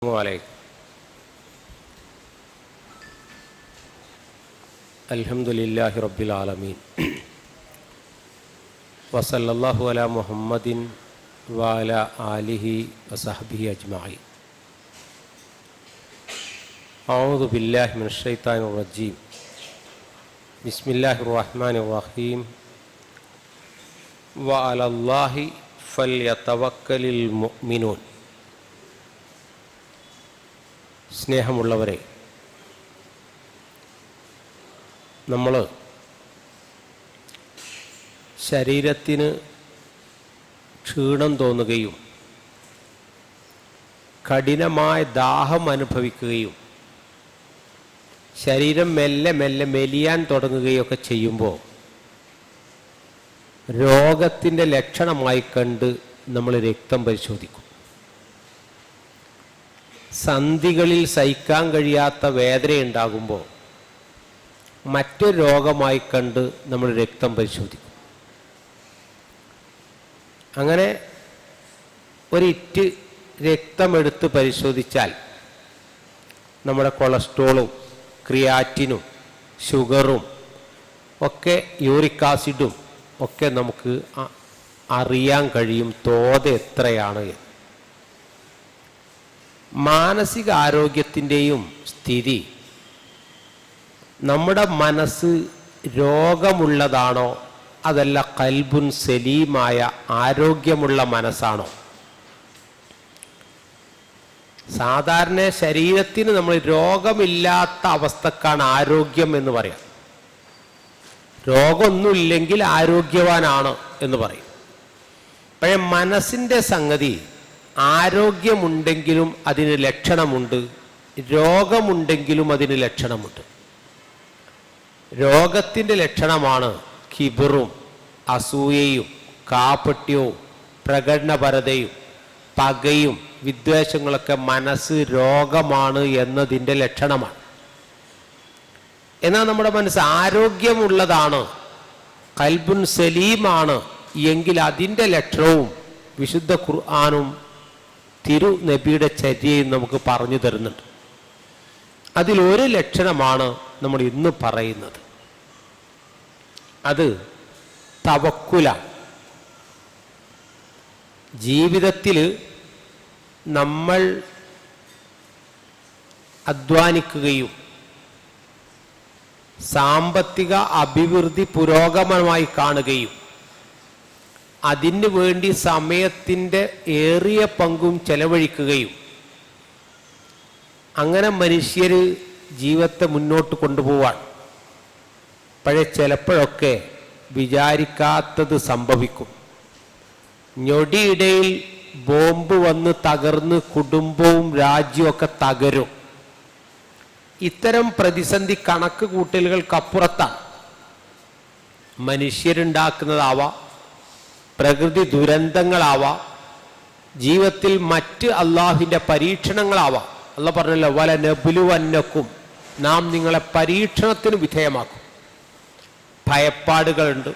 Assalamualaikum. Alhamdulillahi Rabbil Alameen. Wa sallallahu ala Muhammadin wa ala alihi wa sahbihi ajma'in. A'udhu billahi minash shaitanir rajim. Bismillahir rahmanir rahim. Wa ala Allahi falyatawakkalil mu'minun. സ്നേഹമുള്ളവരെ, നമ്മൾ ശരീരത്തിന് ക്ഷീണം തോന്നുകയും കഠിനമായ ദാഹം അനുഭവിക്കുകയും ശരീരം മെല്ലെ മെല്ലെ മെലിയാൻ തുടങ്ങുകയൊക്കെ ചെയ്യുമ്പോൾ രോഗത്തിൻ്റെ ലക്ഷണമായി കണ്ട് നമ്മൾ രക്തം പരിശോധിക്കും. സന്ധികളിൽ സഹിക്കാൻ കഴിയാത്ത വേദനയുണ്ടാകുമ്പോൾ മറ്റൊരു രോഗമായി കണ്ട് നമ്മൾ രക്തം പരിശോധിക്കും. അങ്ങനെ ഒരിറ്റ് രക്തമെടുത്ത് പരിശോധിച്ചാൽ നമ്മുടെ കൊളസ്ട്രോളും ക്രിയാറ്റിനും ഷുഗറും ഒക്കെ യൂറിക് ആസിഡും ഒക്കെ നമുക്ക് അറിയാൻ കഴിയും തോത് എത്രയാണ് എന്ന്. മാനസിക ആരോഗ്യത്തിൻ്റെയും സ്ഥിതി, നമ്മുടെ മനസ്സ് രോഗമുള്ളതാണോ അതല്ല ഖൽബുൻ സലീമായ ആരോഗ്യമുള്ള മനസ്സാണോ? സാധാരണ ശരീരത്തിന് നമ്മൾ രോഗമില്ലാത്ത അവസ്ഥക്കാണ് ആരോഗ്യം എന്ന് പറയാം. രോഗമൊന്നുമില്ലെങ്കിൽ ആരോഗ്യവാനാണ് എന്ന് പറയും. പക്ഷേ മനസ്സിൻ്റെ സംഗതി, ആരോഗ്യമുണ്ടെങ്കിലും അതിന് ലക്ഷണമുണ്ട്, രോഗമുണ്ടെങ്കിലും അതിന് ലക്ഷണമുണ്ട്. രോഗത്തിൻ്റെ ലക്ഷണമാണ് കിബറും അസൂയയും കാപട്യവും പ്രകടനപരതയും പകയും വിദ്വേഷങ്ങളൊക്കെ മനസ്സ് രോഗമാണ് എന്നതിൻ്റെ ലക്ഷണമാണ്. എന്നാൽ നമ്മുടെ മനസ്സ് ആരോഗ്യമുള്ളതാണ്, ഖൽബുൻ സലീമാണ് എങ്കിൽ അതിൻ്റെ ലക്ഷണവും വിശുദ്ധ ഖുർആനും തിരു നബിയുടെ ചര്യയും നമുക്ക് പറഞ്ഞു തരുന്നുണ്ട്. അതിലൊരു ലക്ഷണമാണ് നമ്മൾ ഇന്ന് പറയുന്നത്. അത് തവക്കുലാണ്. ജീവിതത്തിൽ നമ്മൾ അധ്വാനിക്കുകയും സാമ്പത്തിക അഭിവൃദ്ധി പുരോഗമനമായി കാണുകയും അതിനു വേണ്ടി സമയത്തിൻ്റെ ഏറിയ പങ്കും ചെലവഴിക്കുകയും അങ്ങനെ മനുഷ്യർ ജീവിതത്തെ മുന്നോട്ട് കൊണ്ടുപോവാൻ. പക്ഷേ ചിലപ്പോഴൊക്കെ വിചാരിക്കാത്തത് സംഭവിക്കും. ഞൊടിയിടയിൽ ബോംബ് വന്ന് തകർന്ന് കുടുംബവും രാജ്യമൊക്കെ തകരും. ഇത്തരം പ്രതിസന്ധി കണക്ക് കൂട്ടലുകൾക്കപ്പുറത്താണ്. മനുഷ്യരുണ്ടാക്കുന്നതാവാം, പ്രകൃതി ദുരന്തങ്ങളാവാം, ജീവിതത്തിൽ മറ്റ് അള്ളാഹുവിൻ്റെ പരീക്ഷണങ്ങളാവാം. അള്ളാഹ് പറഞ്ഞല്ലോ, വല നബ്ലുവന്നക്കും, നാം നിങ്ങളെ പരീക്ഷണത്തിന് വിധേയമാക്കും. ഭയപ്പാടുകളുണ്ട്,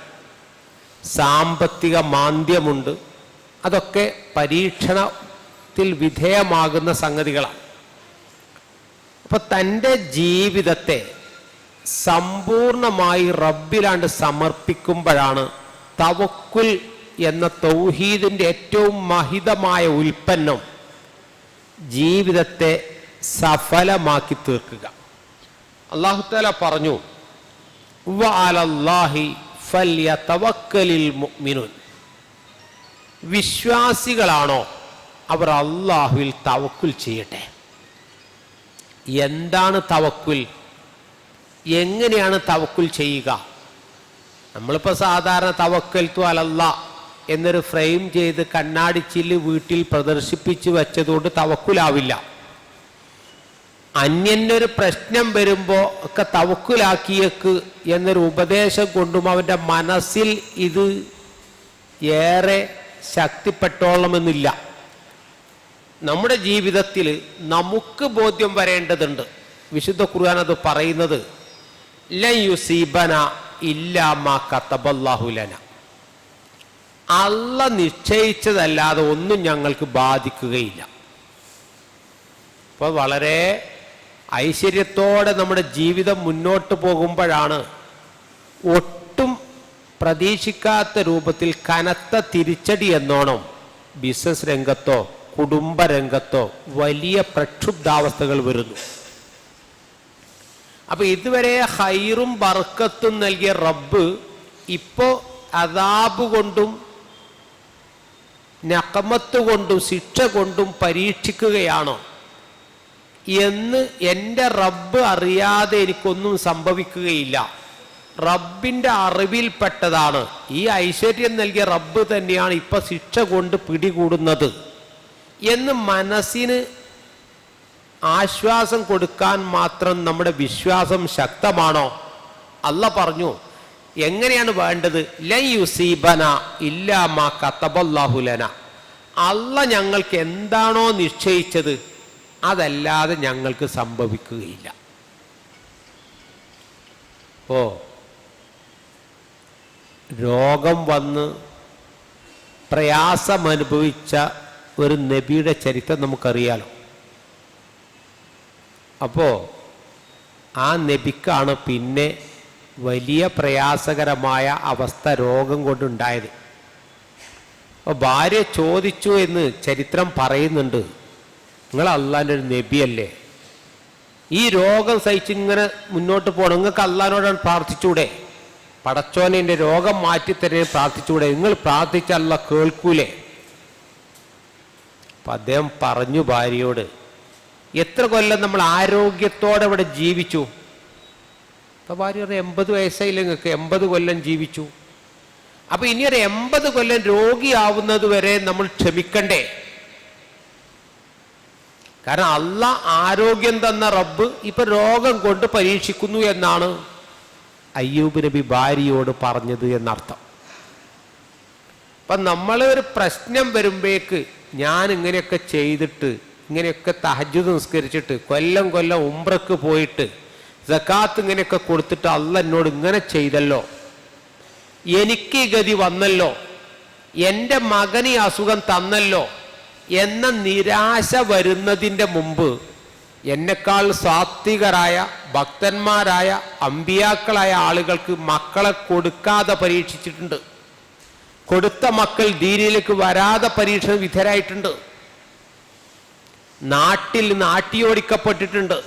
സാമ്പത്തിക മാന്ദ്യമുണ്ട്, അതൊക്കെ പരീക്ഷണത്തിൽ വിധേയമാകുന്ന സംഗതികളാണ്. അപ്പോൾ തൻ്റെ ജീവിതത്തെ സമ്പൂർണമായി റബ്ബിലാണ്ട് സമർപ്പിക്കുമ്പോഴാണ് തവക്കുൽ എന്ന തൗഹീദിൻ്റെ ഏറ്റവും മഹിതമായ ഉൽപ്പന്നം ജീവിതത്തെ സഫലമാക്കി തീർക്കുക. അല്ലാഹു തആല പറഞ്ഞു, വഅലല്ലാഹി ഫല്യതവക്കലിൽ മുഅ്മിനൂൻ. വിശ്വാസികളാണോ അവർ അല്ലാഹുവിൽ തവക്കുൽ ചെയ്യട്ടെ. എന്താണ് തവക്കുൽ? എങ്ങനെയാണ് തവക്കുൽ ചെയ്യുക? നമ്മളിപ്പോൾ സാധാരണ തവക്കൽതു അലല്ലാഹ് എന്നൊരു ഫ്രെയിം ചെയ്ത് കണ്ണാടിച്ചില്ല് വീട്ടിൽ പ്രദർശിപ്പിച്ച് വെച്ചതുകൊണ്ട് തവക്കുലാവില്ല. അന്യനൊരു പ്രശ്നം വരുമ്പോൾ ഒക്കെ തവക്കുലാക്കിയേക്ക് എന്നൊരു ഉപദേശം കൊണ്ടും അവൻ്റെ മനസ്സിൽ ഇത് ഏറെ ശക്തിപ്പെട്ടോളണമെന്നില്ല. നമ്മുടെ ജീവിതത്തിൽ നമുക്ക് ബോധ്യം വരേണ്ടതുണ്ട്. വിശുദ്ധ ഖുർആൻ അത് പറയുന്നത്, ലൻ യുസീബന ഇല്ലാ മാ കതബല്ലാഹു ലനാ, അള്ളാഹ് നിശ്ചയിച്ചതല്ലാതെ ഒന്നും ഞങ്ങൾക്ക് ബാധിക്കുകയില്ല. അപ്പോൾ വളരെ ഐശ്വര്യത്തോടെ നമ്മുടെ ജീവിതം മുന്നോട്ട് പോകുമ്പോഴാണ് ഒട്ടും പ്രതീക്ഷിക്കാത്ത രൂപത്തിൽ കനത്ത തിരിച്ചടി എന്നോണം ബിസിനസ് രംഗത്തോ കുടുംബ രംഗത്തോ വലിയ പ്രക്ഷുബ്ധാവസ്ഥകൾ വരുന്നു. അപ്പൊ ഇതുവരെ ഹൈറും ബർക്കത്തും നൽകിയ റബ്ബ് ഇപ്പോ അദാബ് കൊണ്ടും നഖമത്ത് കൊണ്ടും ശിക്ഷ കൊണ്ടും പരീക്ഷിക്കുകയാണോ എന്ന് എൻ്റെ റബ്ബ് അറിയാതെ എനിക്കൊന്നും സംഭവിക്കുകയില്ല. റബ്ബിൻ്റെ അറിവിൽപ്പെട്ടതാണ്. ഈ ഐശ്വര്യം നൽകിയ റബ്ബ് തന്നെയാണ് ഇപ്പൊ ശിക്ഷ കൊണ്ട് പിടികൂടുന്നത് എന്ന് മനസ്സിന് ആശ്വാസം കൊടുക്കാൻ മാത്രം നമ്മുടെ വിശ്വാസം ശക്തമാണോ? അല്ലാഹ് പറഞ്ഞു, എങ്ങനെയാണ് വേണ്ടത്? ലൻ യുസീബന ഇല്ലാ മാ കതബല്ലാഹു ലന. അല്ലാഹ് ഞങ്ങൾക്ക് എന്താണോ നിശ്ചയിച്ചത് അതല്ലാതെ ഞങ്ങൾക്ക് സംഭവിക്കുകയില്ല. ഓ, രോഗം വന്ന് പ്രയാസമനുഭവിച്ച ഒരു നബിയുടെ ചരിത്രം നമുക്കറിയാലോ. അപ്പോൾ ആ നബിക്കാണ് പിന്നെ വലിയ പ്രയാസകരമായ അവസ്ഥ രോഗം കൊണ്ടുണ്ടായത്. അപ്പോൾ ഭാര്യ ചോദിച്ചു എന്ന് ചരിത്രം പറയുന്നുണ്ട്, നിങ്ങൾ അള്ളാൻ്റെ ഒരു നബിയല്ലേ, ഈ രോഗം സഹിച്ചിങ്ങനെ മുന്നോട്ട് പോകണം, നിങ്ങൾക്ക് അള്ളാഹിനോടാണ് പ്രാർത്ഥിച്ചൂടെ? പടച്ചോനെ എൻ്റെ രോഗം മാറ്റിത്തരാൻ പ്രാർത്ഥിച്ചൂടെ? നിങ്ങൾ പ്രാർത്ഥിച്ച അള്ളാഹ് കേൾക്കൂലേ? അപ്പം അദ്ദേഹം പറഞ്ഞു ഭാര്യയോട്, എത്ര കൊല്ലം നമ്മൾ ആരോഗ്യത്തോടെ ഇവിടെ ജീവിച്ചു? അപ്പോൾ ഭാര്യ 80 വയസ്സായില്ല നിങ്ങൾക്ക്, 80 കൊല്ലം ജീവിച്ചു. അപ്പം ഇനി ഒരു 80 കൊല്ലം രോഗിയാവുന്നത് വരെ നമ്മൾ ക്ഷമിക്കണ്ടേ? കാരണം അള്ളാഹ് ആരോഗ്യം തന്ന റബ്ബ് ഇപ്പൊ രോഗം കൊണ്ട് പരീക്ഷിക്കുന്നു എന്നാണ് അയ്യൂബ് നബി ഭാര്യയോട് പറഞ്ഞത് എന്നർത്ഥം. അപ്പം നമ്മളൊരു പ്രശ്നം വരുമ്പോഴേക്ക് ഞാൻ ഇങ്ങനെയൊക്കെ ചെയ്തിട്ട്, ഇങ്ങനെയൊക്കെ തഹജ്ജുദ് നിസ്കരിച്ചിട്ട്, കൊല്ലം കൊല്ലം ഉംറക്ക് പോയിട്ട് സക്കാത്ത് ഇങ്ങനെയൊക്കെ കൊടുത്തിട്ട് അള്ളാഹ് എന്നോട് ഇങ്ങനെ ചെയ്തല്ലോ, എനിക്ക് ഗതി വന്നല്ലോ, എൻ്റെ മകന് ഈ അസുഖം തന്നല്ലോ എന്ന നിരാശ വരുന്നതിൻ്റെ മുമ്പ് എന്നെക്കാൾ സാത്വികരായ ഭക്തന്മാരായ അമ്പിയാക്കളായ ആളുകൾക്ക് മക്കളെ കൊടുക്കാതെ പരീക്ഷിച്ചിട്ടുണ്ട്. കൊടുത്ത മക്കൾ ദീനിലേക്ക് വരാതെ പരീക്ഷ വിധരായിട്ടുണ്ട്. നാട്ടിൽ നാട്ടിയോടിക്കപ്പെട്ടിട്ടുണ്ട്.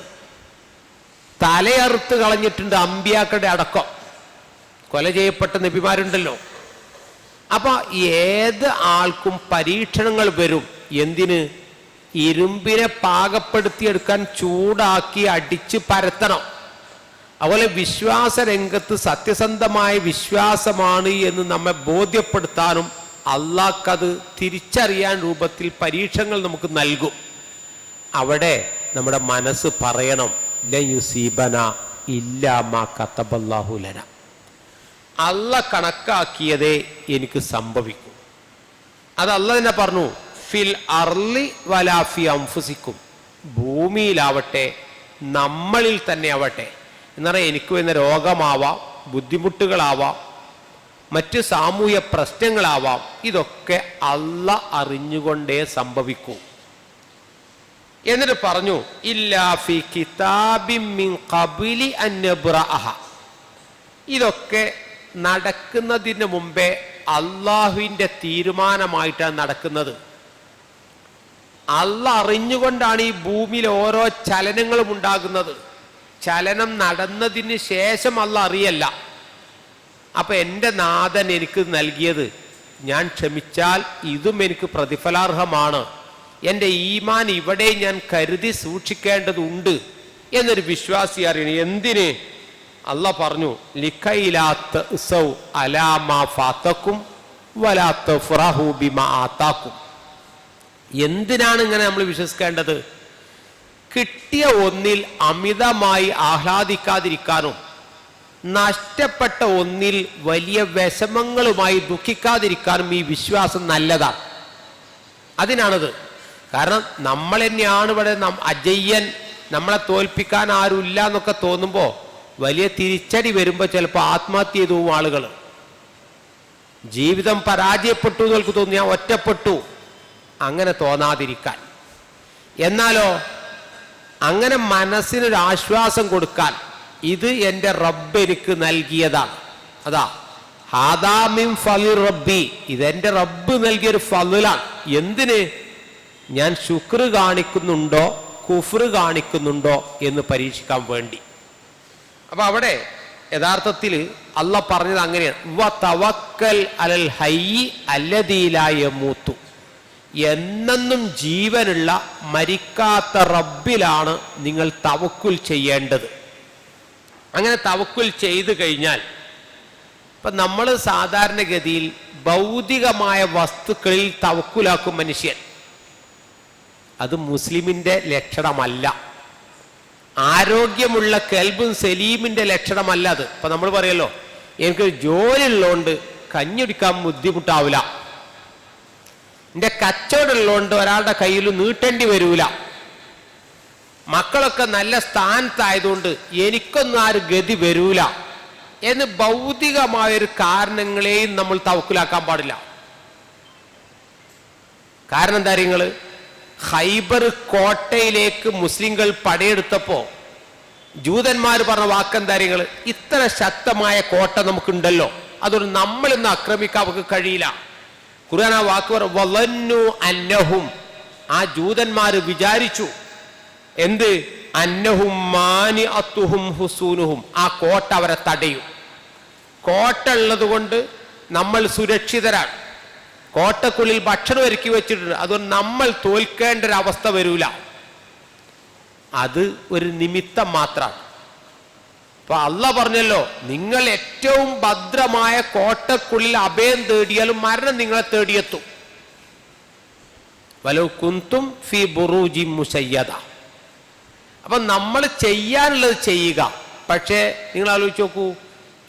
തലയറുത്ത് കളഞ്ഞിട്ടുണ്ട് അമ്പിയാക്കളുടെ അടക്കം. കൊല ചെയ്യപ്പെട്ട നബിമാരുണ്ടല്ലോ. അപ്പൊ ഏത് ആൾക്കും പരീക്ഷണങ്ങൾ വരും. എന്തിന്? ഇരുമ്പിനെ പാകപ്പെടുത്തിയെടുക്കാൻ ചൂടാക്കി അടിച്ച് പരത്തണം. അതുപോലെ വിശ്വാസ രംഗത്ത് സത്യസന്ധമായ വിശ്വാസമാണ് എന്ന് നമ്മെ ബോധ്യപ്പെടുത്താനും അള്ളാഹ്ക്കത് തിരിച്ചറിയാൻ രൂപത്തിൽ പരീക്ഷണങ്ങൾ നമുക്ക് നൽകും. അവിടെ നമ്മുടെ മനസ്സ് പറയണം, ലൻ യുസീബന ഇല്ലാ മാ കതബല്ലാഹു ലന. അള്ളാഹ് കണക്കാക്കിയതേ എനിക്ക് സംഭവിക്കും. അത് അള്ളാഹ് തന്നെ പറഞ്ഞു, ഫിൽ അർളി വലാ ഫി അൻഫുസിക്കും. ഭൂമിയിലാവട്ടെ നമ്മളിൽ തന്നെ ആവട്ടെ എന്ന് പറഞ്ഞാൽ എനിക്ക് വരുന്ന രോഗമാവാം, ബുദ്ധിമുട്ടുകളാവാം, മറ്റ് സാമൂഹ്യ പ്രശ്നങ്ങളാവാം, ഇതൊക്കെ അള്ളാഹ് അറിഞ്ഞുകൊണ്ടേ സംഭവിക്കൂ. എന്നിട്ട് പറഞ്ഞു, ഇല്ലാ ഫി കിതാബിൻ മിൻ ഖബ്ലി അൻ നബ്റഅഹ. ഇതൊക്കെ നടക്കുന്നതിന് മുമ്പേ അള്ളാഹുവിൻ്റെ തീരുമാനമായിട്ടാണ് നടക്കുന്നത്. അള്ളാഹ് അറിഞ്ഞുകൊണ്ടാണ് ഈ ഭൂമിയിൽ ഓരോ ചലനങ്ങളും ഉണ്ടാകുന്നത്. ചലനം നടന്നതിന് ശേഷം അള്ളാഹ് അറിയല്ല. അപ്പൊ എൻ്റെ നാഥൻ എനിക്ക് നൽകിയത് ഞാൻ ക്ഷമിച്ചാൽ ഇതും എനിക്ക് പ്രതിഫലാർഹമാണ്, എൻ്റെ ഈമാൻ ഇവിടെ ഞാൻ കരുതി സൂക്ഷിക്കേണ്ടതുണ്ട് എന്നൊരു വിശ്വാസി അറിയണം. എന്തിന്? അള്ളാഹ് പറഞ്ഞു, ലിഖൈലാ തഅസൗ അലാ മാ ഫാതക്കും വലാ തഫറഹു ബിമാ ആതാക്കും. എന്തിനാണ് ഇങ്ങനെ നമ്മൾ വിശ്വസിക്കേണ്ടത്? കിട്ടിയ ഒന്നിൽ അമിതമായി ആഹ്ലാദിക്കാതിരിക്കാനും നഷ്ടപ്പെട്ട ഒന്നിൽ വലിയ വിഷമങ്ങളുമായി ദുഃഖിക്കാതിരിക്കാനും ഈ വിശ്വാസം നല്ലതാണ്. അതിനാണത്. കാരണം നമ്മൾ തന്നെയാണ് ഇവിടെ അജയ്യൻ, നമ്മളെ തോൽപ്പിക്കാൻ ആരുമില്ല എന്നൊക്കെ തോന്നുമ്പോൾ വലിയ തിരിച്ചടി വരുമ്പോൾ ചിലപ്പോൾ ആത്മഹത്യ ചെയ്തു പോകും ആളുകൾ. ജീവിതം പരാജയപ്പെട്ടു എന്നവർക്ക് തോന്നി, ഞാൻ ഒറ്റപ്പെട്ടു, അങ്ങനെ തോന്നാതിരിക്കാൻ. എന്നാലോ അങ്ങനെ മനസ്സിനൊരു ആശ്വാസം കൊടുക്കാൻ ഇത് എൻ്റെ റബ്ബ് എനിക്ക് നൽകിയതാണ്. അതാ ഹാദാമിൻ ഫളി റബ്ബി, ഇതെൻ്റെ റബ്ബ് നൽകിയൊരു ഫളലാണ്. എന്തിന്? ഞാൻ ശുക്ർ കാണിക്കുന്നുണ്ടോ കുഫ്ർ കാണിക്കുന്നുണ്ടോ എന്ന് പരീക്ഷിക്കാൻ വേണ്ടി. അപ്പൊ അവിടെ യഥാർത്ഥത്തിൽ അള്ളാഹ് പറഞ്ഞത് അങ്ങനെയാണ്, വതവക്കൽ അലൽ ഹയ്യി അല്ലദീ ലാ യമൂതു, എന്നെന്നും ജീവനുള്ള മരിക്കാത്ത റബ്ബിലാണ് നിങ്ങൾ തവക്കുൽ ചെയ്യേണ്ടത്. അങ്ങനെ തവക്കുൽ ചെയ്തു കഴിഞ്ഞാൽ ഇപ്പം നമ്മൾ സാധാരണഗതിയിൽ ഭൗതികമായ വസ്തുക്കളിൽ തവക്കുലാക്കും മനുഷ്യൻ. അത് മുസ്ലിമിൻ്റെ ലക്ഷണമല്ല. ആരോഗ്യമുള്ള കൽബും സലീമിൻ്റെ ലക്ഷണമല്ല അത്. ഇപ്പം നമ്മൾ പറയല്ലോ, എനിക്ക് ജോലി ഉള്ളതുകൊണ്ട് കഞ്ഞുടിക്കാൻ ബുദ്ധിമുട്ടാവില്ല, എൻ്റെ കച്ചവടം ഉള്ളതുകൊണ്ട് ഒരാളുടെ കയ്യിൽ നീട്ടേണ്ടി വരൂല, മക്കളൊക്കെ നല്ല സ്ഥാനത്തായതുകൊണ്ട് എനിക്കൊന്നും ആരും ഗതി വരൂല എന്ന് ഭൗതികമായൊരു കാരണങ്ങളെയും നമ്മൾ തവക്കുലാക്കാൻ പാടില്ല. കാരണം എന്താ നിങ്ങൾ, ഖൈബർ കോട്ടയിലേക്ക് മുസ്ലിങ്ങൾ പടയെടുത്തപ്പോൾ ജൂതന്മാർ പറഞ്ഞ വാക്കെന്താ നിങ്ങൾ, ഇത്ര ശക്തമായ കോട്ട നമുക്കുണ്ടല്ലോ, അതുകൊണ്ട് നമ്മളിന്ന് ആക്രമിക്കാൻ നമുക്ക് കഴിയില്ല. ഖുർആൻ ആ വാക്ക് വലന്നു അന്നഹും, ആ ജൂതന്മാർ വിചാരിച്ചു എന്ത്, അന്നഹും മാനിഅത്തുഹും ഹുസൂനുഹും, ആ കോട്ട അവരെ തടയും. കോട്ട ഉള്ളത് കൊണ്ട് നമ്മൾ സുരക്ഷിതരാണ്, കോട്ടക്കുള്ളിൽ ഭക്ഷണം ഒരുക്കി വെച്ചിട്ടുണ്ട്, അതുകൊണ്ട് നമ്മൾ തോൽക്കേണ്ട ഒരു അവസ്ഥ വരൂല. അത് ഒരു നിമിത്തം മാത്രമാണ്. അപ്പൊ അള്ളാഹ് പറഞ്ഞല്ലോ, നിങ്ങൾ ഏറ്റവും ഭദ്രമായ കോട്ടക്കുള്ളിൽ അഭയം തേടിയാലും മരണം നിങ്ങളെ തേടിയെത്തും. വലൗ കുന്തും ഫീ ബുറൂജി മുശയ്യദ. അപ്പൊ നമ്മൾ ചെയ്യാനുള്ളത് ചെയ്യുക. പക്ഷേ നിങ്ങൾ ആലോചിച്ച് നോക്കൂ,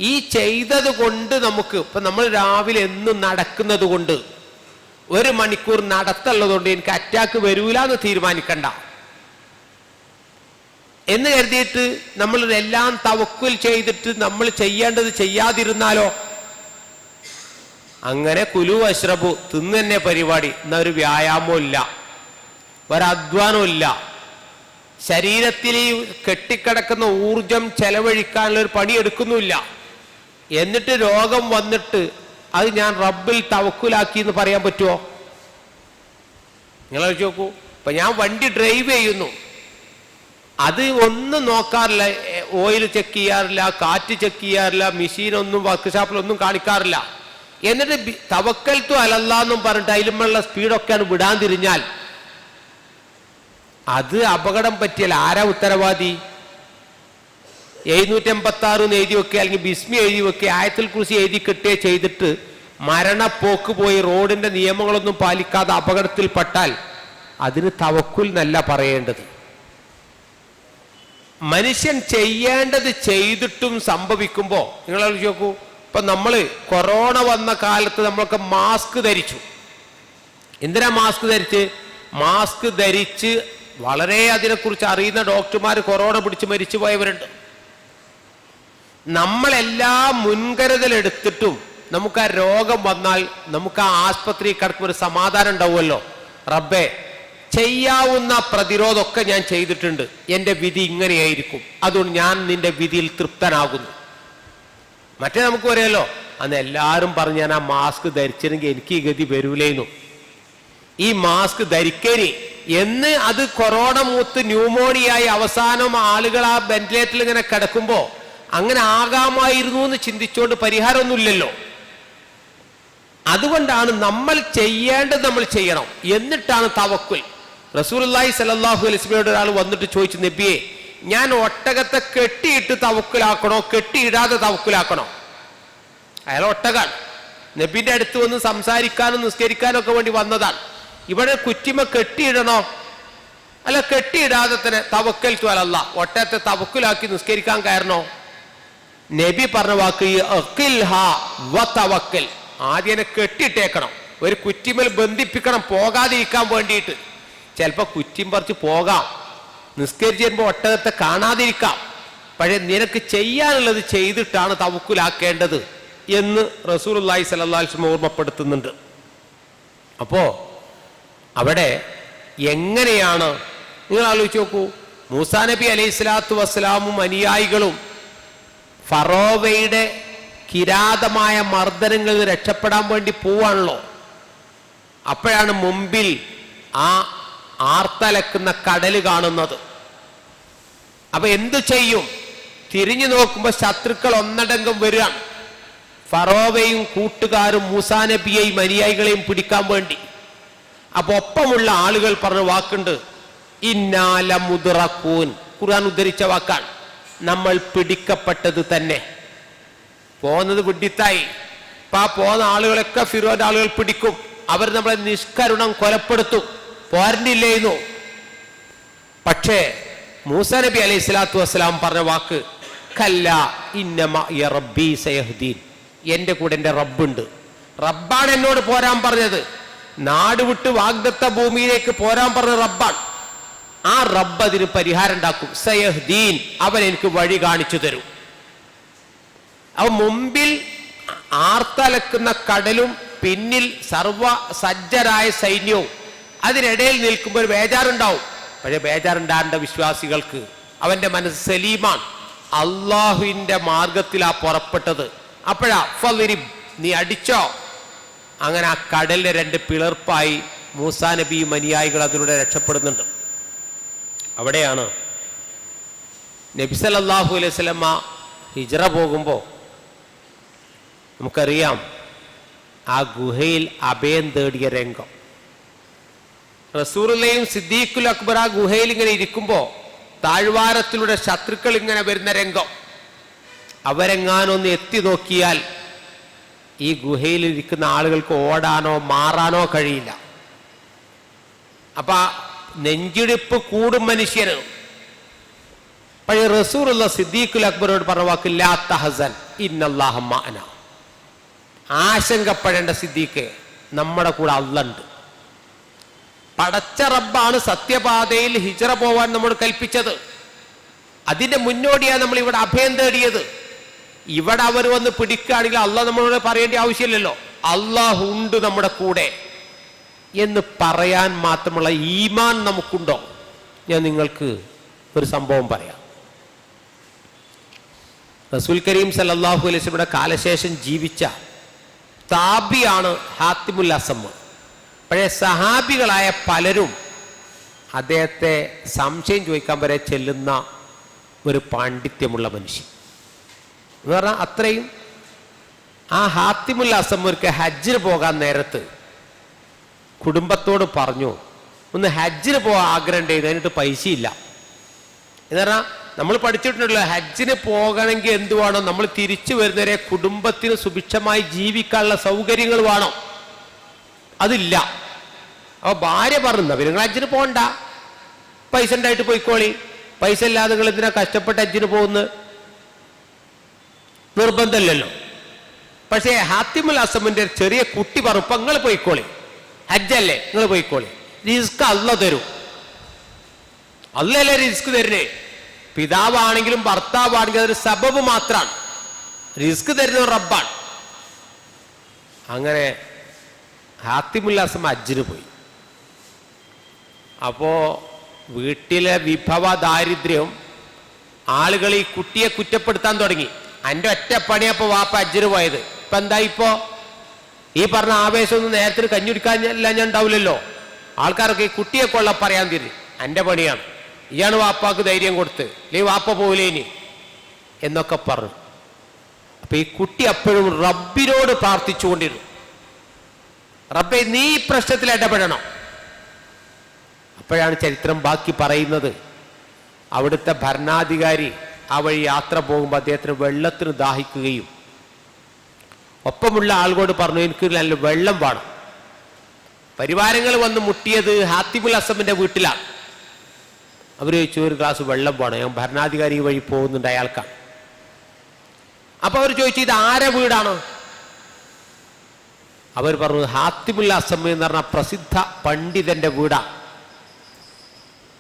ഈ ചെയ്തത് കൊണ്ട് നമുക്ക് ഇപ്പൊ നമ്മൾ രാവിലെ എന്നും നടക്കുന്നത് കൊണ്ട് 1 മണിക്കൂർ നടത്തുള്ളതുകൊണ്ട് എനിക്ക് അറ്റാക്ക് വരൂല എന്ന് തീരുമാനിക്കണ്ട എന്ന് കരുതിയിട്ട് നമ്മൾ എല്ലാം തവക്കുൽ ചെയ്തിട്ട് നമ്മൾ ചെയ്യേണ്ടത് ചെയ്യാതിരുന്നാലോ? അങ്ങനെ കുലു അശ്രബു, തിന്നു തന്നെ പരിപാടി. എന്നാ ഒരു വ്യായാമവും ഇല്ല, ഒരധ്വാനവും ഇല്ല, ശരീരത്തിൽ കെട്ടിക്കിടക്കുന്ന ഊർജം ചെലവഴിക്കാനുള്ള ഒരു പണി എടുക്കുന്നുമില്ല. എന്നിട്ട് രോഗം വന്നിട്ട് അത് ഞാൻ റബ്ബിൽ തവക്കുലാക്കി എന്ന് പറയാൻ പറ്റുമോ? നിങ്ങൾ നോക്കൂ, ഇപ്പൊ ഞാൻ വണ്ടി ഡ്രൈവ് ചെയ്യുന്നു, അത് ഒന്നും നോക്കാറില്ല, ഓയിൽ ചെക്ക് ചെയ്യാറില്ല, കാറ്റ് ചെക്ക് ചെയ്യാറില്ല, മെഷീനൊന്നും വർക്ക്ഷോപ്പിലൊന്നും കാണിക്കാറില്ല. എന്നിട്ട് തവക്കൽത്തു അലല്ലാന്നും പറഞ്ഞിട്ട് അതിലുമുള്ള സ്പീഡൊക്കെയാണ് വിടാൻ തിരിഞ്ഞാൽ അത് അപകടം പറ്റിയാൽ ആരാ ഉത്തരവാദി? 786 എഴുതി വെക്കുക, അല്ലെങ്കിൽ ബിസ്മി എഴുതി വെക്കുക, ആയത്തുൽ കുർസി എഴുതി കെട്ടുക ചെയ്തിട്ട് മരണപ്പോക്ക് പോയി റോഡിന്റെ നിയമങ്ങളൊന്നും പാലിക്കാതെ അപകടത്തിൽപ്പെട്ടാൽ അതിന് തവക്കുൽ എന്നല്ല പറയേണ്ടത്. മനുഷ്യൻ ചെയ്യേണ്ടത് ചെയ്തിട്ടും സംഭവിക്കുമ്പോൾ നിങ്ങൾ ആലോചിച്ച് നോക്കൂ, ഇപ്പൊ നമ്മള് കൊറോണ വന്ന കാലത്ത് നമ്മളൊക്കെ മാസ്ക് ധരിച്ചു. എന്തിനാ മാസ്ക് ധരിച്ച്? മാസ്ക് ധരിച്ച് വളരെ അതിനെക്കുറിച്ച് അറിയുന്ന ഡോക്ടർമാർ കൊറോണ പിടിച്ച് മരിച്ചു പോയവരുണ്ട്. നമ്മളെല്ലാം മുൻകരുതലെടുത്തിട്ടും നമുക്ക് ആ രോഗം വന്നാൽ നമുക്ക് ആ ആസ്പത്രിയിൽ കിടക്കുമ്പോൾ ഒരു സമാധാനം ഉണ്ടാവുമല്ലോ, റബ്ബേ ചെയ്യാവുന്ന പ്രതിരോധമൊക്കെ ഞാൻ ചെയ്തിട്ടുണ്ട്, എൻ്റെ വിധി ഇങ്ങനെയായിരിക്കും, അതുകൊണ്ട് ഞാൻ നിന്റെ വിധിയിൽ തൃപ്തനാകുന്നു. മറ്റേ നമുക്ക് പറയാലോ, അന്ന് എല്ലാവരും പറഞ്ഞ് ഞാൻ ആ മാസ്ക് ധരിച്ചിരുന്നെങ്കിൽ എനിക്ക് ഈ ഗതി വരൂലേന്നു, ഈ മാസ്ക് ധരിക്കേനി എന്ന്. അത് കൊറോണ മൂത്ത് ന്യൂമോണിയായി അവസാനം ആളുകൾ ആ വെന്റിലേറ്ററിൽ ഇങ്ങനെ കിടക്കുമ്പോൾ അങ്ങനെ ആകാമായിരുന്നു എന്ന് ചിന്തിച്ചുകൊണ്ട് പരിഹാരമൊന്നുമില്ലല്ലോ. അതുകൊണ്ടാണ് നമ്മൾ ചെയ്യേണ്ടത് നമ്മൾ ചെയ്യണം, എന്നിട്ടാണ് തവക്കുൽ. റസൂലുള്ളാഹി സ്വല്ലല്ലാഹു അലൈഹി വസല്ലമയോട് ഒരാൾ വന്നിട്ട് ചോദിച്ചു, നബിയെ ഞാൻ ഒട്ടകത്തെ കെട്ടിയിട്ട് തവക്കുലാക്കണോ കെട്ടിയിടാതെ തവക്കുലാക്കണോ? അയാൾ ഒട്ടകാണ്, നബിന്റെ അടുത്ത് വന്ന് സംസാരിക്കാനും നിസ്കരിക്കാനും ഒക്കെ വേണ്ടി വന്നതാണ്. ഇവിടെ കുറ്റിമ കെട്ടിയിടണോ? അല്ല, കെട്ടിയിടാതെ തന്നെ തവക്കൽ അല്ല, ഒട്ടകത്തെ തവക്കുലാക്കി നിസ്കരിക്കാൻ കയറണോ? നബി പറഞ്ഞ വാക്ക് ആദ്യം കെട്ടിയിട്ടേക്കണം, ഒരു കുറ്റിമേൽ ബന്ധിപ്പിക്കണം പോകാതിരിക്കാൻ വേണ്ടിയിട്ട്. ചിലപ്പോൾ കുറ്റിയും പറിച്ച് പോകാം, നിസ്കരിച്ച് വരുമ്പോൾ ഒട്ടകത്തെ കാണാതിരിക്കാം, പക്ഷേ നിനക്ക് ചെയ്യാനുള്ളത് ചെയ്തിട്ടാണ് തവക്കുലാക്കേണ്ടത് എന്ന് റസൂലുള്ളാഹി സ്വല്ലല്ലാഹു അലൈഹി വസല്ലം ഓർമ്മപ്പെടുത്തുന്നുണ്ട്. അപ്പോൾ അവിടെ എങ്ങനെയാണ് നിങ്ങൾ ആലോചിച്ച് നോക്കൂ, മൂസാ നബി അലൈഹി സ്വലാത്തു വസ്സലാമും അനുയായികളും ഫറോവയുടെ കിരാതമായ മർദ്ദനങ്ങളിൽ രക്ഷപ്പെടാൻ വേണ്ടി പോവാണല്ലോ. അപ്പോഴാണ് മുമ്പിൽ ആ ആർത്തലക്കുന്ന കടല് കാണുന്നത്. അപ്പൊ എന്തു ചെയ്യും? തിരിഞ്ഞു നോക്കുമ്പോൾ ശത്രുക്കൾ ഒന്നടങ്കം വരികയാണ്. ഫറോവയും കൂട്ടുകാരും മൂസാ നബിയെയും അനുയായികളെയും പിടിക്കാൻ വേണ്ടി. അപ്പൊ ഒപ്പമുള്ള ആളുകൾ പറഞ്ഞ വാക്കുണ്ട്, ഇന്നാല മുദ്റഖൂൻ. ഖുർആൻ ഉദ്ധരിച്ച വാക്കാണ്. നമ്മൾ പിടിക്കപ്പെട്ടത് തന്നെ. പോകുന്നത് വിഡിത്തായി. അപ്പൊ ആ പോകുന്ന ആളുകളൊക്കെ ഫിറോന്റെ ആളുകൾ പിടിക്കും. അവർ നമ്മളെ നിഷ്കരുണം കൊലപ്പെടുത്തും. പോരണ്ടില്ലായിരുന്നു. പക്ഷേ മൂസാ നബി അലൈഹി സ്വലാത്തു വസ്സലാം പറഞ്ഞ വാക്ക്, കല്ല ഇന്നമ റബ്ബി സയഹ്ദീൻ. എൻ്റെ കൂടെ എൻ്റെ റബ്ബുണ്ട്. റബ്ബാണ് എന്നോട് പോരാൻ പറഞ്ഞത്. നാട് വിട്ട് വാഗ്ദത്ത ഭൂമിയിലേക്ക് പോരാൻ പറഞ്ഞ റബ്ബാണ്. ആ റബ്ബ് അതിന് പരിഹാരം ഉണ്ടാക്കും. സയഹ്ദീൻ, അവൻ എനിക്ക് വഴി കാണിച്ചു തരും. അവ മുമ്പിൽ ആർത്തലക്കുന്ന കടലും പിന്നിൽ സർവ സജ്ജരായ സൈന്യവും, അതിനിടയിൽ നിൽക്കുമ്പോൾ ഒരു ബേജാറുണ്ടാവും. പക്ഷേ ബേജാറുണ്ടാകേണ്ട വിശ്വാസികൾക്ക്. അവന്റെ മനസ്സ് സലീമാണ്. അള്ളാഹുവിന്റെ മാർഗത്തിലാ പുറപ്പെട്ടത്. അപ്പോഴാ ഫളിരിബ്, നീ അടിച്ചോ. അങ്ങനെ ആ കടലിലെ രണ്ട് പിളർപ്പായി മൂസാ നബിയും അനുയായികൾ അതിലൂടെ രക്ഷപ്പെടുന്നുണ്ട്. അവിടെയാണ് നബി സല്ലല്ലാഹു അലൈഹി വസല്ലമ ഹിജ്റ പോകുമ്പോൾ നമുക്കറിയാം ആ ഗുഹയിൽ അഭയം തേടിയ രംഗം. റസൂലുള്ളയും സിദ്ദീഖുൽ അക്ബർ ആ ഗുഹയിൽ ഇങ്ങനെ ഇരിക്കുമ്പോൾ താഴ്വാരത്തിലൂടെ ശത്രുക്കൾ ഇങ്ങനെ വരുന്ന രംഗം. അവരെങ്ങാനൊന്ന് എത്തി നോക്കിയാൽ ഈ ഗുഹയിൽ ഇരിക്കുന്ന ആളുകൾക്ക് ഓടാനോ മാറാനോ കഴിയില്ല. അപ്പൊ നെഞ്ചിടിപ്പ് കൂടും മനുഷ്യന്. പക്ഷേ റസൂലുള്ള സിദ്ദീഖുൽ അക്ബറോട് പറഞ്ഞ വാക്ക്, ലാ തഹസൻ ഇന്നല്ലാഹ മഅനാ. ആശങ്കപ്പെടേണ്ട സിദ്ദീഖേ, നമ്മുടെ കൂടെ അള്ളണ്ട്. പടച്ച റബ്ബാണ് സത്യപാതയിൽ ഹിജ്റ പോവാൻ നമ്മൾ കൽപ്പിച്ചത്. അതിന്റെ മുന്നോടിയാണ് നമ്മൾ ഇവിടെ അഭയം തേടിയത്. ഇവിടെ അവർ വന്ന് പിടിക്കുകയാണെങ്കിൽ അള്ളാഹ് നമ്മളോട് പറയേണ്ട ആവശ്യമില്ലല്ലോ. അള്ളാഹു ഉണ്ട് നമ്മുടെ കൂടെ എന്ന് പറയാൻ മാത്രമുള്ള ഈമാൻ നമുക്കുണ്ടോ? ഞാൻ നിങ്ങൾക്ക് ഒരു സംഭവം പറയാം. റസൂൽ കരീം സല്ലല്ലാഹു അലൈഹി വസല്ലമയുടെ കാലശേഷം ജീവിച്ച താബിയാണ് ഹാത്തിമുൽ അസം. പക്ഷേ സഹാബികളായ പലരും അദ്ദേഹത്തെ സംശയം ചോദിക്കാൻ വരെ ചെല്ലുന്ന ഒരു പാണ്ഡിത്യമുള്ള മനുഷ്യൻ എന്ന് പറഞ്ഞാൽ അത്രയും. ആ ഹാത്തിമുൽ അസം ഒരിക്കൽ ഹജ്ജിന് പോകാൻ നേരത്ത് കുടുംബത്തോട് പറഞ്ഞു, ഒന്ന് ഹജ്ജിന് പോകാൻ ആഗ്രഹം ഉണ്ടായിരുന്നു, അതിനിട്ട് പൈസയില്ല. എന്ന് പറഞ്ഞാൽ നമ്മൾ പഠിച്ചിട്ടുണ്ടല്ലോ, ഹജ്ജിന് പോകണമെങ്കിൽ എന്ത് വേണം? നമ്മൾ തിരിച്ചു വരുന്നവരെ കുടുംബത്തിന് സുഭിക്ഷമായി ജീവിക്കാനുള്ള സൗകര്യങ്ങൾ വേണം. അതില്ല. അപ്പൊ ഭാര്യ പറഞ്ഞു, നിങ്ങൾ ഹജ്ജിന് പോകണ്ട, പൈസ ഉണ്ടായിട്ട് പോയിക്കോളി. പൈസ ഇല്ലാതെ നിങ്ങൾ എന്തിനാ കഷ്ടപ്പെട്ട് ഹജ്ജിന് പോകുന്നത്? നിർബന്ധമില്ലല്ലോ. പക്ഷേ ഹാത്തിമുൽ അസമിന്റെ ചെറിയ കുട്ടി പറഞ്ഞു, നിങ്ങൾ പോയിക്കോളി, ഹജ്ജല്ലേ, നിങ്ങൾ പോയിക്കോളി. റിസ്ക് അള്ള തരും. അല്ലല്ലേ റിസ്ക് തരുന്നേ. പിതാവാണെങ്കിലും ഭർത്താവാണെങ്കിലും അതൊരു സബബ് മാത്രമാണ്. റിസ്ക് തരുന്ന റബ്ബാണ്. അങ്ങനെ ഹാത്തിമുൽ അസം ഹജ്ജിന് പോയി. അപ്പോ വീട്ടിലെ വിഭവ ദാരിദ്ര്യം ആളുകൾ ഈ കുട്ടിയെ കുറ്റപ്പെടുത്താൻ തുടങ്ങി. എൻ്റെ ഒറ്റ പണിയപ്പോ വാപ്പ ഹജ്ജിന് പോയത്. ഇപ്പൊ എന്താ? ഇപ്പോ ഈ പറഞ്ഞ ആവേശമൊന്നും നേരത്തിന് കഞ്ഞുടിക്കാനില്ല ഞാൻ ഉണ്ടാവില്ലല്ലോ. ആൾക്കാരൊക്കെ ഈ കുട്ടിയെ കൊള്ള പറയാൻ തിരി, എൻ്റെ പണിയാണ്, ഇയാണ് വാപ്പാക്ക് ധൈര്യം കൊടുത്ത്, അല്ലെങ്കിൽ വാപ്പ പോലേനി എന്നൊക്കെ പറഞ്ഞു. അപ്പൊ ഈ കുട്ടി അപ്പോഴും റബ്ബിനോട് പ്രാർത്ഥിച്ചുകൊണ്ടിരുന്നു, റബ്ബേ നീ ഈ പ്രശ്നത്തിൽ ഇടപെടണം. അപ്പോഴാണ് ചരിത്രം ബാക്കി പറയുന്നത്, അവിടുത്തെ ഭരണാധികാരി ആ വഴി യാത്ര പോകുമ്പോൾ അദ്ദേഹത്തിന് വെള്ളത്തിന് ദാഹിക്കുകയും ഒപ്പമുള്ള ആളുകളോട് പറഞ്ഞു, എനിക്ക് നല്ല വെള്ളം വേണം. പരിവാരങ്ങൾ വന്ന് മുട്ടിയത് ഹാത്തിമുൽ അസമിന്റെ വീട്ടിലാണ്. അവർ ചോദിച്ചു, ഒരു ഗ്ലാസ് വെള്ളം വേണം, ഞാൻ ഭരണാധികാരി വഴി പോകുന്നുണ്ട്, അയാൾക്കാണ്. അപ്പൊ അവർ ചോദിച്ചു, ഇത് ആരെ വീടാണ്? അവർ പറഞ്ഞു, ഹാത്തിമുൽ അസം എന്ന് പറഞ്ഞ പ്രസിദ്ധ പണ്ഡിതന്റെ വീടാണ്.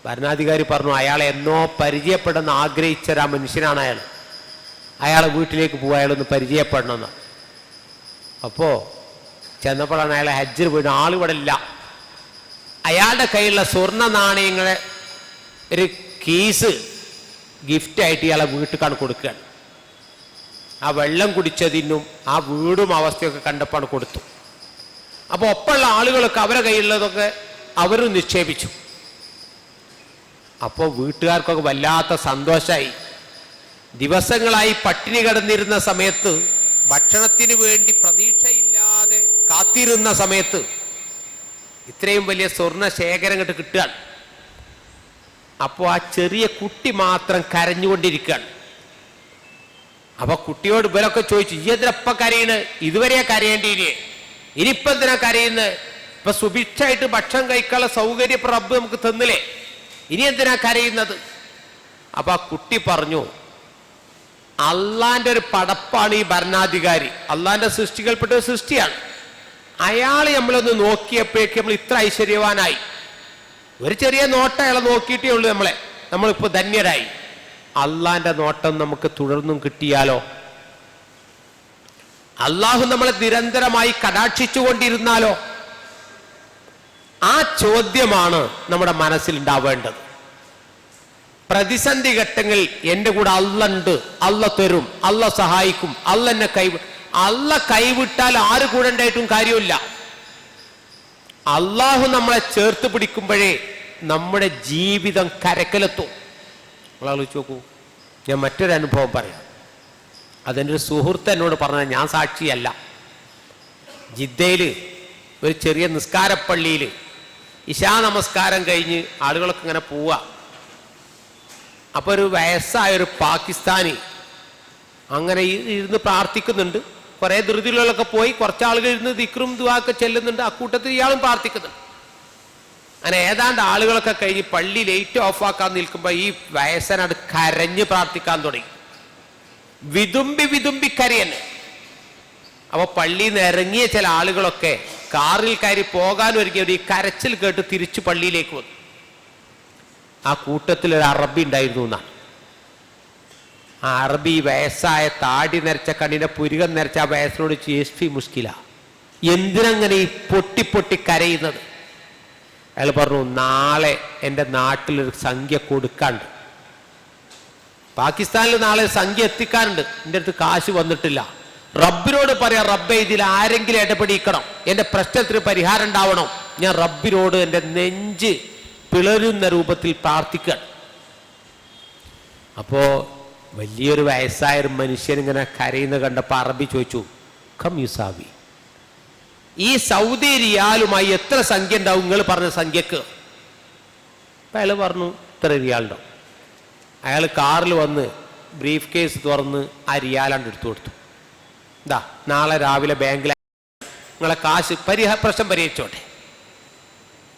ഭരണാധികാരി പറഞ്ഞു, അയാളെ എന്നോ പരിചയപ്പെടണമെന്ന് ആഗ്രഹിച്ചൊരാ മനുഷ്യനാണ് അയാൾ, അയാളെ വീട്ടിലേക്ക് പോവുക, അയാളൊന്ന് പരിചയപ്പെടണമെന്ന്. അപ്പോൾ ചെന്നപ്പോഴാണ് അയാളെ ഹജ്ജിന് പോയിട്ട് ആളിവിടെ ഇല്ല. അയാളുടെ കയ്യിലുള്ള സ്വർണ്ണ നാണയങ്ങളെ ഒരു കീസ് ഗിഫ്റ്റായിട്ട് ഇയാളെ വീട്ടിലാണ് കൊടുക്കുകയാണ്. ആ വെള്ളം കുടിച്ചതിനും ആ വീടും അവസ്ഥയൊക്കെ കണ്ടപ്പോൾ കൊടുത്തു. അപ്പോൾ ഒപ്പമുള്ള ആളുകളൊക്കെ അവരെ കയ്യിലുള്ളതൊക്കെ അവരും നിക്ഷേപിച്ചു. അപ്പോൾ വീട്ടുകാർക്കൊക്കെ വല്ലാത്ത സന്തോഷമായി. ദിവസങ്ങളായി പട്ടിണി കിടന്നിരുന്ന സമയത്ത്, ഭക്ഷണത്തിന് വേണ്ടി പ്രതീക്ഷയില്ലാതെ കാത്തിരുന്ന സമയത്ത് ഇത്രയും വലിയ സ്വർണ്ണ ശേഖരം ഇങ്ങോട്ട് കിട്ടുകയാണ്. അപ്പോൾ ആ ചെറിയ കുട്ടി മാത്രം കരഞ്ഞുകൊണ്ടിരിക്കുകയാണ്. അപ്പൊ കുട്ടിയോട് ഇവരൊക്കെ ചോദിച്ചു, ഈ എന്തിനപ്പം കരയണ്? ഇതുവരെയാ കരയേണ്ടിയില്ലേ? ഇനിയിപ്പം എന്തിനാ കരയുന്നത്? ഇപ്പൊ സുഭിക്ഷമായിട്ട് ഭക്ഷണം കഴിക്കാനുള്ള സൗകര്യം റബ്ബ് നമുക്ക് തന്നില്ലേ, ഇനി എന്തിനാ കരയുന്നത്? അപ്പൊ ആ കുട്ടി പറഞ്ഞു, അള്ളാന്റെ ഒരു പടപ്പാണ് ഈ ഭരണാധികാരി, അള്ളാന്റെ സൃഷ്ടികൾപ്പെട്ട ഒരു സൃഷ്ടിയാണ്. അയാൾ നമ്മളൊന്ന് നോക്കിയപ്പോഴേക്ക് നമ്മൾ ഇത്ര ഐശ്വര്യവാനായി. ഒരു ചെറിയ നോട്ടം അയാളെ നോക്കിയിട്ടേ ഉള്ളൂ നമ്മളിപ്പോ ധന്യരായി. അള്ളാന്റെ നോട്ടം നമുക്ക് തുടർന്നും കിട്ടിയാലോ? അള്ളാഹു നമ്മളെ നിരന്തരമായി കടാക്ഷിച്ചു കൊണ്ടിരുന്നാലോ? ആ ചോദ്യമാണ് നമ്മുടെ മനസ്സിൽ ഉണ്ടാവേണ്ടത്. പ്രതിസന്ധി ഘട്ടങ്ങളിൽ എൻ്റെ കൂടെ അള്ളണ്ട്, അള്ള തരും, അള്ള സഹായിക്കും, അള്ള കൈവിട്ടാൽ ആര് കൂടെ ഉണ്ടായിട്ടും കാര്യമില്ല. അള്ളാഹു നമ്മളെ ചേർത്ത് പിടിക്കുമ്പോഴേ നമ്മുടെ ജീവിതം കരക്കലെത്തും. ആലോചിച്ച് നോക്കൂ. ഞാൻ മറ്റൊരു അനുഭവം പറയാം. അതെൻ്റെ ഒരു സുഹൃത്ത് എന്നോട് പറഞ്ഞത്, ഞാൻ സാക്ഷിയല്ല. ജിദ്ദയിൽ ഒരു ചെറിയ നിസ്കാരപ്പള്ളിയിൽ ഇശാ നമസ്കാരം കഴിഞ്ഞ് ആളുകളൊക്കെ ഇങ്ങനെ പോവുക. അപ്പോൾ ഒരു വയസ്സായൊരു പാകിസ്ഥാനി അങ്ങനെ ഇരുന്ന് പ്രാർത്ഥിക്കുന്നുണ്ട്. കുറേ ധൃതികളൊക്കെ പോയി, കുറച്ച് ആളുകൾ ഇരുന്ന് ദിക്റും ദുആക്കെ ചെല്ലുന്നുണ്ട്. അക്കൂട്ടത്തിൽ ഇയാളും പ്രാർത്ഥിക്കുന്നുണ്ട്. അങ്ങനെ ഏതാണ്ട് ആളുകളൊക്കെ കഴിഞ്ഞ് പള്ളി ലൈറ്റ് ഓഫാക്കാൻ നിൽക്കുമ്പോൾ ഈ വയസ്സനോട് കരഞ്ഞ് പ്രാർത്ഥിക്കാൻ തുടങ്ങി. വിതുമ്പി കരയന്നെ. അപ്പൊ പള്ളിയിൽ നിന്ന് ഇറങ്ങിയ ചില ആളുകളൊക്കെ കാറിൽ കയറി പോകാൻ ഒരുങ്ങിയ ഒരു കരച്ചിൽ കേട്ട് തിരിച്ചു പള്ളിയിലേക്ക് വന്നു. ആ കൂട്ടത്തിൽ ഒരു അറബി ഉണ്ടായിരുന്നു എന്നാണ്. ആ അറബി വയസ്സായ താടി നരച്ച കണ്ണിന്റെ പുരുകം നരച്ച ആ വയസ്സിനോട് ചേസ്ഫി മുഷ്കില, എന്തിനങ്ങനെ ഈ പൊട്ടി കരയുന്നത്? അയാൾ പറഞ്ഞു, നാളെ എൻ്റെ നാട്ടിലൊരു സംഖ്യ കൊടുക്കാണ്ട്, പാകിസ്ഥാനിൽ നാളെ സംഖ്യ എത്തിക്കാനുണ്ട്, എൻ്റെ അടുത്ത് കാശ് വന്നിട്ടില്ല. റബ്ബിനോട് പറയാം, റബ്ബെ ഇതിൽ ആരെങ്കിലും ഇടപെടിക്കണം, എൻ്റെ പ്രശ്നത്തിന് പരിഹാരം ഉണ്ടാവണം. ഞാൻ റബ്ബിനോട് എൻ്റെ നെഞ്ച് പിളരുന്ന രൂപത്തിൽ പ്രാർത്ഥിക്കണം. അപ്പോ വലിയൊരു വയസ്സായൊരു മനുഷ്യൻ ഇങ്ങനെ കരയുന്ന കണ്ടപ്പോൾ അറബി ചോദിച്ചു, കം യുസാവി, ഈ സൗദി റിയാലുമായി എത്ര സംഖ്യ ഉണ്ടാവും നിങ്ങൾ പറഞ്ഞ സംഖ്യക്ക്? അപ്പം അയാൾ പറഞ്ഞു, ഇത്ര റിയാലുണ്ടാവും. അയാൾ കാറിൽ വന്ന് ബ്രീഫ് കേസ് തുറന്ന് ആ റിയാലാണ്ട് എടുത്തു കൊടുത്തു. എന്താ, നാളെ രാവിലെ ബാങ്കിൽ നിങ്ങളെ കാശ് പ്രശ്നം പരിഹരിച്ചോട്ടെ.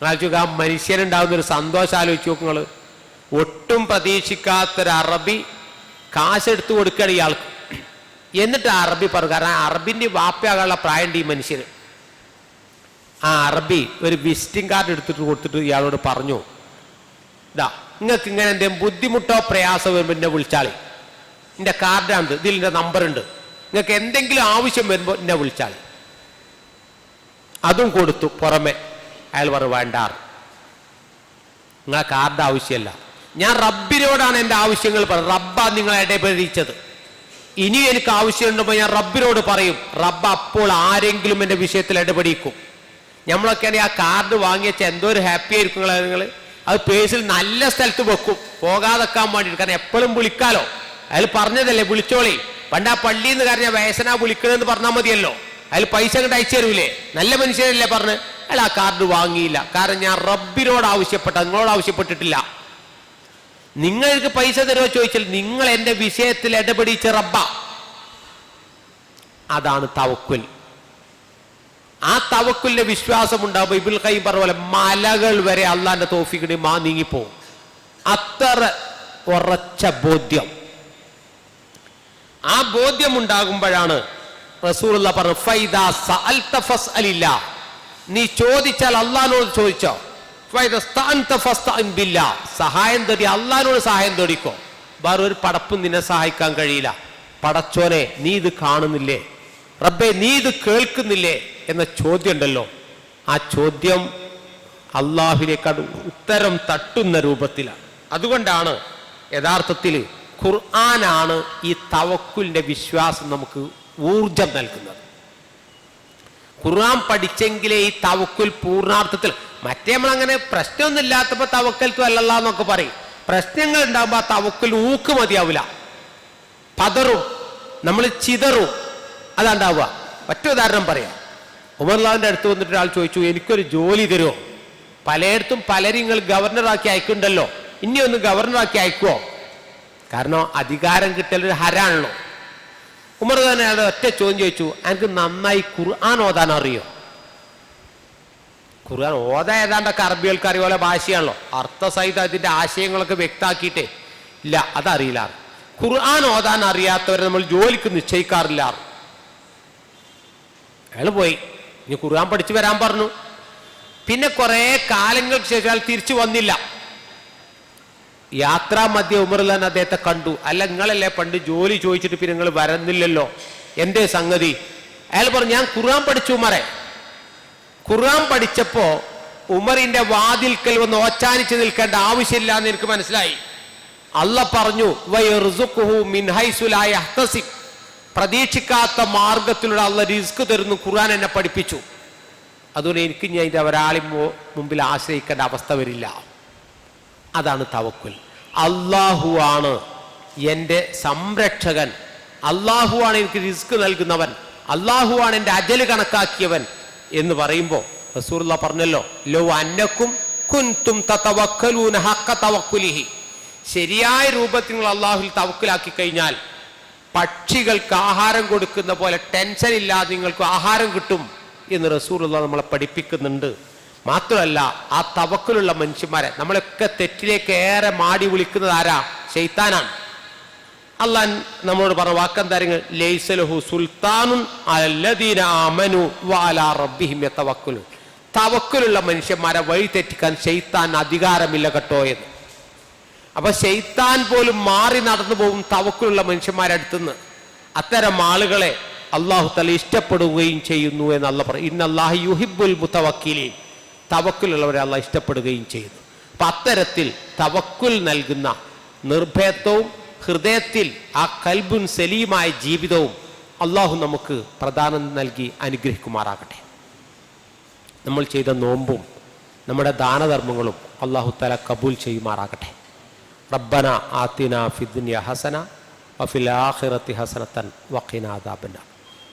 ആലോചിക്കുക, ആ മനുഷ്യനുണ്ടാകുന്നൊരു സന്തോഷം ആലോചിച്ച് നോക്ക് നിങ്ങൾ. ഒട്ടും പ്രതീക്ഷിക്കാത്തൊരു അറബി കാശ് എടുത്തു കൊടുക്കുകയാണ് ഇയാൾക്ക്. എന്നിട്ട് ആ അറബി പറഞ്ഞു, കാരണം അറബിൻ്റെ വാപ്പയാകാനുള്ള പ്രായമുണ്ട് ഈ മനുഷ്യന്. ആ അറബി ഒരു വിസിറ്റിംഗ് കാർഡ് എടുത്തിട്ട് കൊടുത്തിട്ട് ഇയാളോട് പറഞ്ഞു, ഇതാ നിങ്ങൾക്ക് ഇങ്ങനെ എന്തെങ്കിലും ബുദ്ധിമുട്ടോ പ്രയാസോ വരുമ്പോൾ എന്നെ വിളിച്ചാളി, എൻ്റെ കാർഡാണ്, ഇതിൽ എൻ്റെ നമ്പറുണ്ട്, നിങ്ങൾക്ക് എന്തെങ്കിലും ആവശ്യം വരുമ്പോൾ എന്നെ വിളിച്ചാളി. അതും കൊടുത്തു. പുറമെ അയാൾ പറഞ്ഞു, വേണ്ടാറ്, നിങ്ങളെ കാർഡ് ആവശ്യമല്ല, ഞാൻ റബ്ബിനോടാണ് എൻ്റെ ആവശ്യങ്ങൾ പറഞ്ഞത്, റബ്ബാ നിങ്ങളെ ഇടപെടിച്ചത്. ഇനി എനിക്ക് ആവശ്യമുണ്ടപ്പോൾ ഞാൻ റബ്ബിനോട് പറയും, റബ്ബ് അപ്പോൾ ആരെങ്കിലും എൻ്റെ വിഷയത്തിൽ ഇടപെടിക്കും. നമ്മളൊക്കെയാണെങ്കിൽ ആ കാർഡ് വാങ്ങിയച്ച എന്തോ ഒരു ഹാപ്പി ആയിരിക്കും നിങ്ങൾ. അത് പേഴ്സിൽ നല്ല സ്ഥലത്ത് വെക്കും, പോകാതെക്കാൻ വേണ്ടിയിട്ട്. കാരണം എപ്പോഴും വിളിക്കാലോ. അയാൾ പറഞ്ഞതല്ലേ, വിളിച്ചോളി. പണ്ട് ആ പള്ളിയിൽ നിന്ന് കാരണം വേസനാ വിളിക്കണമെന്ന് പറഞ്ഞാൽ മതിയല്ലോ, അയാൾ പൈസ അങ്ങോട്ട് അയച്ചു തരൂലേ. നല്ല മനുഷ്യനല്ലേ പറഞ്ഞ്. അയാൾ ആ കാർഡ് വാങ്ങിയില്ല. കാരണം ഞാൻ റബ്ബിനോട് ആവശ്യപ്പെട്ട, നിങ്ങളോട് ആവശ്യപ്പെട്ടിട്ടില്ല. നിങ്ങൾക്ക് പൈസ തരുമോ ചോദിച്ചാൽ നിങ്ങൾ എൻ്റെ വിഷയത്തിൽ ഇടപെടിച്ച റബ്ബ. അതാണ് തവക്കുൽ. ആ തവക്കുലിന്റെ വിശ്വാസം ഉണ്ടാവുമ്പോൾ ഇബ്നുൽ ഖയ്യിം പറഞ്ഞ പോലെ മലകൾ വരെ അള്ളാന്റെ തൗഫീഖിന് നീങ്ങിപ്പോവും. അത്ര ഉറച്ച ബോധ്യം. ആ ബോധ്യം ഉണ്ടാകുമ്പോഴാണ് റസൂലുള്ളാഹി പറഞ്ഞു, ഫൈദാ സഅൽത ഫസ്അലില്ലാ, നീ ചോദിച്ചാൽ അള്ളാഹിനോട് ചോദിച്ചോ. ഫൈദസ്തഅൻത ഫസ്തഇൻ ബില്ലാഹ്, സഹായം തേടി അള്ളാഹിനോട് സഹായം തേടിക്കോ. വേറെ ഒരു പടപ്പും നിന്നെ സഹായിക്കാൻ കഴിയില്ല. പടച്ചോനെ നീ ഇത് കാണുന്നില്ലേ, റബ്ബേ നീ ഇത് കേൾക്കുന്നില്ലേ എന്ന ചോദ്യം ഉണ്ടല്ലോ, ആ ചോദ്യം അള്ളാഹുവിനേക്കാൾ ഉത്തരം തട്ടുന്ന രൂപത്തിലാണ്. അതുകൊണ്ടാണ് യഥാർത്ഥത്തിൽ ഖുർആനാണ് ഈ തവക്കുലിൻ്റെ വിശ്വാസം നമുക്ക് ഊർജം നൽകുന്നത്. ഖുർആൻ പഠിച്ചെങ്കിലേ ഈ തവക്കുൽ പൂർണ്ണാർത്ഥത്തിൽ, മറ്റേ നമ്മളങ്ങനെ പ്രശ്നമൊന്നും ഇല്ലാത്തപ്പോൾ തവക്കൽത്തു അല്ലല്ലാ എന്നൊക്കെ പറയും. പ്രശ്നങ്ങൾ ഉണ്ടാകുമ്പോൾ ആ തവക്കുൽ ഊക്ക് മതിയാവില്ല, പതറും, നമ്മൾ ചിതറും, അതുണ്ടാവുക. ഒറ്റ ഉദാഹരണം പറയാം. ഉമർലാവിൻ്റെ അടുത്ത് വന്നിട്ട് ഒരാൾ ചോദിച്ചു, എനിക്കൊരു ജോലി തരുമോ? പലയിടത്തും പലരും നിങ്ങൾ ഗവർണറാക്കി അയക്കുന്നുണ്ടല്ലോ, ഇനി ഒന്ന് ഗവർണറാക്കി അയക്കുമോ? കാരണം അധികാരം കിട്ടലൊരു ഹരാണല്ലോ. ഉമർ തന്നെ അയാളുടെ ഒറ്റ ചോദ്യം ചോദിച്ചു, എനിക്ക് നന്നായി ഖുർആൻ ഓതാൻ അറിയോ? ഖുർആൻ ഓതാൻ ഏതാണ്ടൊക്കെ അറബികൾക്ക് അറിയുന്ന ഭാഷയാണല്ലോ, അർത്ഥസഹിതം അതിൻ്റെ ആശയങ്ങളൊക്കെ വ്യക്തമാക്കിയിട്ടേ ഇല്ല, അതറിയില്ല. ഖുർആൻ ഓതാൻ അറിയാത്തവരെ നമ്മൾ ജോലിക്ക് നിശ്ചയിക്കാറില്ല. അയാൾ പോയി, ഇനി ഖുർആൻ പഠിച്ചു വരാൻ പറഞ്ഞു. പിന്നെ കുറേ കാലങ്ങൾക്ക് ശേഷം അയാൾ തിരിച്ചു വന്നില്ല. യാത്രാ മധ്യ ഉമറുല്ലാൻ അദ്ദേഹത്തെ കണ്ടു. അല്ല, നിങ്ങളല്ലേ പണ്ട് ജോലി ചോദിച്ചിട്ട് പിന്നെ നിങ്ങൾ വരുന്നില്ലല്ലോ, എന്തേ സംഗതി? അയാൾ പറഞ്ഞു, ഞാൻ ഖുർആൻ പഠിച്ചു ഉമറെ. ഖുർആൻ പഠിച്ചപ്പോ ഉമറിന്റെ വാതിൽക്കൽ വന്ന് ഓച്ചാനിച്ച് നിൽക്കേണ്ട ആവശ്യമില്ല എന്ന് എനിക്ക് മനസ്സിലായി. അള്ളാഹ് പറഞ്ഞു, വയർസുഖുഹു മിൻ ഹൈസു ലാ യഹ്തസിബ്, പ്രതീക്ഷിക്കാത്ത മാർഗത്തിലൂടെ അള്ളാഹ് റിസ്ക് തരുന്നു. ഖുർആൻ എന്നെ പഠിപ്പിച്ചു. അതുകൊണ്ട് എനിക്ക് ഞാൻ ഇതിന്റെ ഒരാളെ മുമ്പിൽ ആശ്രയിക്കേണ്ട അവസ്ഥ വരില്ല. അതാണ് തവക്കുൽ. അള്ളാഹുവാണ് എൻ്റെ സംരക്ഷകൻ, അള്ളാഹുവാണ് എനിക്ക് റിസ്ക് നൽകുന്നവൻ, അള്ളാഹുവാണ് എൻ്റെ അജല് കണക്കാക്കിയവൻ എന്ന് പറയുമ്പോൾ റസൂലുള്ളാഹി പറഞ്ഞല്ലോ, ലൗ അന്നക്കും കുൻതും തതവക്കലൂന ഹഖ തവക്കുലിഹി, ശരിയായ രൂപത്തിൽ നിങ്ങൾ അള്ളാഹുവിൽ തവക്കുലാക്കി കഴിഞ്ഞാൽ പക്ഷികൾക്ക് ആഹാരം കൊടുക്കുന്ന പോലെ ടെൻഷൻ ഇല്ലാതെ നിങ്ങൾക്ക് ആഹാരം കിട്ടും എന്ന് റസൂലുള്ളാഹി നമ്മളെ പഠിപ്പിക്കുന്നുണ്ട്. മാത്രമല്ല, ആ തവക്കുലുള്ള മനുഷ്യന്മാരെ നമ്മളൊക്കെ തെറ്റിലേക്ക് ഏറെ മാടി വിളിക്കുന്നത് ആരാ? ശൈത്താനാണ്. അള്ളാൻ നമ്മളോട് പറഞ്ഞ വാക്കെന്താരങ്ങൾ, ലൈസലഹു സുൽത്താനുൻ അലല്ലദീന ആമനു വഅലാ റബ്ബിഹിം യതവക്കലുൻ, തവക്കുലുള്ള മനുഷ്യന്മാരെ വഴി തെറ്റിക്കാൻ ശൈത്താൻ അധികാരമില്ല കേട്ടോ എന്ന്. അപ്പൊ ശൈത്താൻ പോലും മാറി നടന്നു പോകും തവക്കുലുള്ള മനുഷ്യന്മാരെ അടുത്തുനിന്ന്. അത്തരം ആളുകളെ അള്ളാഹു തആല ഇഷ്ടപ്പെടുകയും ചെയ്യുന്നു എന്ന് അള്ളാഹ് പറയും. ഇന്നല്ലാഹ യുഹിബ്ബുൽ മുതവക്കിലീൻ, തവക്കുലുള്ളവരെ അള്ളാഹ് ഇഷ്ടപ്പെടുകയും ചെയ്യുന്നു. അപ്പം അത്തരത്തിൽ തവക്കുൽ നൽകുന്ന നിർഭയത്വവും ഹൃദയത്തിൽ ആ കൽബുൻ സലീമായ ജീവിതവും അള്ളാഹു നമുക്ക് പ്രദാനം നൽകി അനുഗ്രഹിക്കുമാറാകട്ടെ. നമ്മൾ ചെയ്ത നോമ്പും നമ്മുടെ ദാനധർമ്മങ്ങളും അള്ളാഹു തആല കബൂൽ ചെയ്യുമാറാകട്ടെ. റബ്ബന ആതിന ഫിദ്ദുനിയ ഹസന വഫിൽ ആഖിറതി ഹസനതൻ വഖിനാ അദാബന്നാർ.